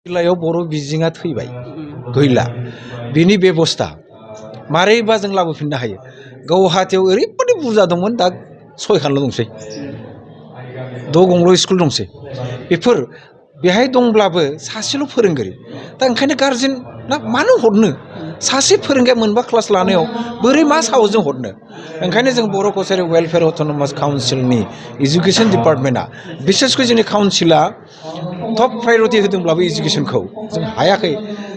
जिल्लायाव बर' बिजोङा थैबाय गैला बिनि बेबस्था मारैबा जों लाबोफिननो हायो गुवाहाटीयाव ओरैबायदि बुरजा दंमोन दा 6खानल' दंसै 6 गंल' स्कुल दंसै बेफोर बेहाय दंब्लाबो सासेल' फोरोंगिरि दा ओंखायनो गार्जेन ना मानो हरनो सासे फोरोंगिरिया मोनबा क्लास लानायाव बोरै मा साहसजों हरनो ओंखायनो जों बर' कसारी वेलफेयार अट'नमास काउन्सिलनि एजुकेशन डिपार्टमेन्टआ बिसेसकै जोंनि काउन्सिला टप प्रायोरिटी होदोंब्लाबो एजुकेशनखौ जों हायाखै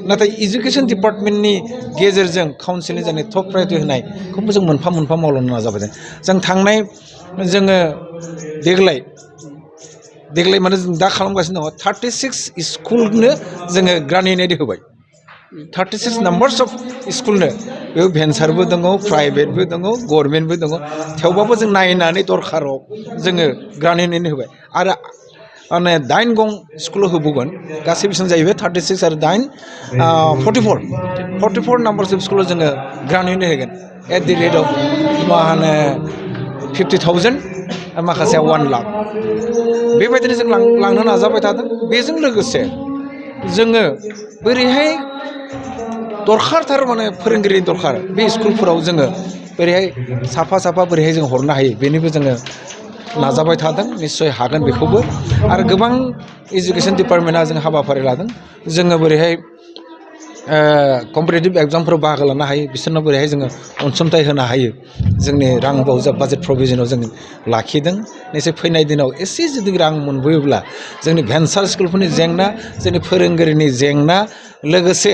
नाथाय एजुकेशन डिपार्टमेन्टनि गेजेरजों काउन्सिलनि जानाय टप प्रायोरिटी होनायखौबो जों मोनफा मोनफा मावलांनो नाजाबाय जों थांनाय जोङो देग्लाय माने जों दा खालामगासिनो दङ 36 स्कुलनो जोङो ग्रान्ट होबाय 36 नाम्बार्स अफ स्कुलनो बेयाव भेन्सारबो दङ प्राइभेटबो दङ गभर्नमेन्टबो दङ थेवबाबो जों नायनानै दरखाराव जोङो ग्रान्ट होबाय आरो माने 8 गं स्कुलाव होबावगोन गासै बेसेबां जाहैबाय 36 आरो 8 44 नाम्बार्स अफ स्कुलाव जोङो ग्रान्ट होगोन एट दि रेट अफ मा होनो 50,000 माखासे 1 लाख बेबायदिनो जों लांनो नाजाबाय थादों बेजों लोगोसे जोङो बोरैहाय दरखारथार माने फोरोंगिरि दरखार बे स्कुलफोराव जोङो बोरैहाय साफा बोरैहाय जों हरनो हायो बेनिबो जोङो नाजाबाय थादों निश्चय हागोन बेखौबो आरो गोबां एजुकेशन डिपार्टमेन्टआ जों हाबाफारि लादों जोङो बोरैहाय कम्पिटिटिभ एग्जामफोराव बाहागो लानो हायो बिसोरनो बोरैहाय जोङो अनसुंथाइ होनो हायो जोंनि रां बाजेट प्रभिजनाव जों लाखिदों निश्चय फैनाय दिनाव एसे जुदि रां मोनबोयोब्ला जोंनि भेन्सार स्कुलफोरनि जेंना जोंनि फोरोंगिरिनि जेंना लोगोसे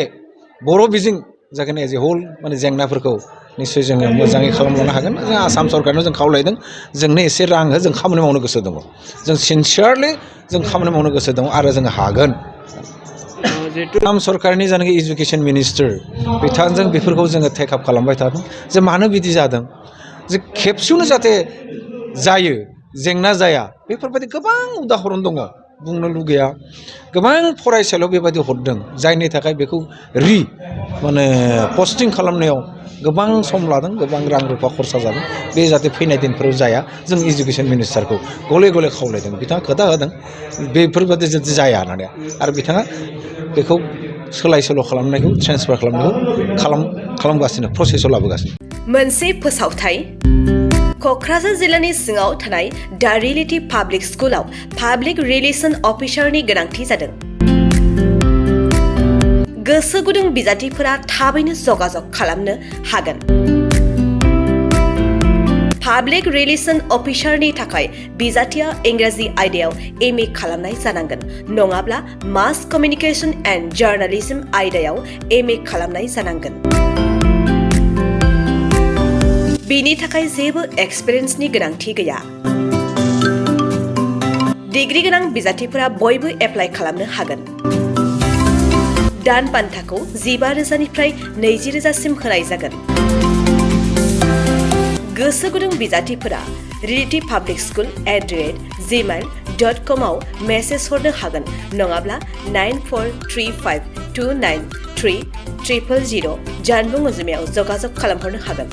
बर' बिजों जागोन एज ए हल माने जेंनाफोरखौ निश्चय जोङो मोजाङै खालामलांनो हागोन जों आसाम सरकारनाव जों खावलायदों जोंनो एसे रां हो जों खामानि मावनो गोसो दङ जों सिनसियारलि जों खामानि मावनो गोसो दङ आरो जों हागोन आसाम सरकारनि जानाखि एजुकेशन मिनिस्टार बिथांजों बेफोरखौ जोङो टेकआप खालामबाय थादों जे मानो बिदि जादों जे खेबसेयावनो जाहाथे जायो जेंना जाया बेफोरबायदि गोबां उदाहरन दङ बुंनो लुगैया गोबां फरायसालियाव बेबायदि हरदों जायनि थाखाय बेखौ माने पस्टिं खालामनायाव गोबां सम लादों गोबां रां रुफा खरसा जादों बे जाहाथे फैनाय दिनफोराव जाया जों एजुकेशन मिनिस्टारखौ गले गले खावलायदों बिथाङा खोथा होदों बेफोरबायदि जुदि जाया होननानै आरो बिथाङा बेखौ सोलाय सोल' खालामनायखौ ट्रेन्सफार खालामनायखौ खालामगासिनो प्रसेसआव लाबोगासिनो मोनसे फोसावथाय क'क्राझार जिल्लानि सिङाव थानाय दा रियेलिटी पाब्लिक स्कुलाव पाब्लिक रिलेशन अफिसारनि गोनांथि जादों गोसो गुदुं बिजाथिफोरा थाबैनो जगाजग खालामनो हागोन पाब्लिक रिलेशन अफिसारनि थाखाय बिजाथिया इंराजि आयदायाव MA खालामनाय जानांगोन नङाब्ला मास कमिउनिकेशन एन्ड जार्नालिज्म आयदायाव MA खालामनाय जानांगोन बिनि थाखाय जेबो एक्सपिरियेन्सनि गोनांथि गैया डिग्री गोनां बिजाथिफोरा बयबो एप्लाइ खालामनो हागोन दान बान्थाखौ 15,000निफ्राय 20,000सिम होनाय जागोन गोसो गुदुं बिजाथिफोरा रियेलिटी पाब्लिक स्कुल @gmail.com आव मेसेज हरनो हागोन नङाब्ला 9435293000 जानबुं अनजिमायाव जगाजग खालामहरनो हागोन